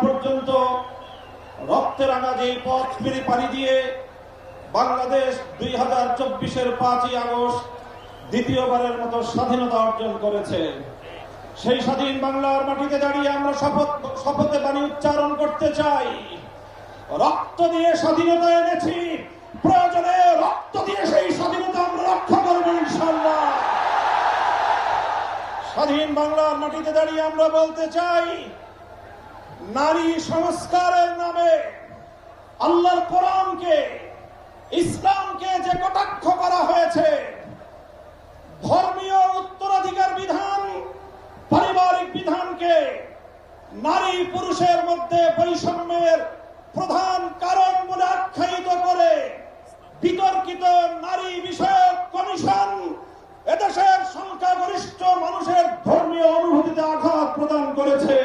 পর্যন্ত রক্তে রাঙা যে পথ পাড়ি দিয়ে বাংলাদেশ 2024-এর 5ই আগস্ট দ্বিতীয়বারের মতো স্বাধীনতা অর্জন করেছে। সেই স্বাধীন বাংলার মাটিতে দাঁড়িয়ে আমরা শপথে বাণী উচ্চারণ করতে চাই, রক্ত দিয়ে স্বাধীনতা এনেছি, প্রয়োজনে রক্ত দিয়ে সেই স্বাধীনতা আমরা রক্ষা করব ইনশাআল্লাহ। স্বাধীন বাংলার মাটিতে দাঁড়িয়ে আমরা বলতে চাই, নারী সংস্কারের নামে আল্লাহর কোরআনকে, ইসলামকে যে কটাক্ষ করা হয়েছে, ধর্মীয় উত্তরাধিকার বিধান, পারিবারিক বিধানকে নারী পুরুষের মধ্যে বৈষম্যের প্রধান কারণ বলে আখ্যায়িত করে বিতর্কিত নারী বিষয়ক কমিশন এদেশের সংখ্যাগরিষ্ঠ মানুষের ধর্মীয় অনুভূতিতে আঘাত প্রদান করেছে।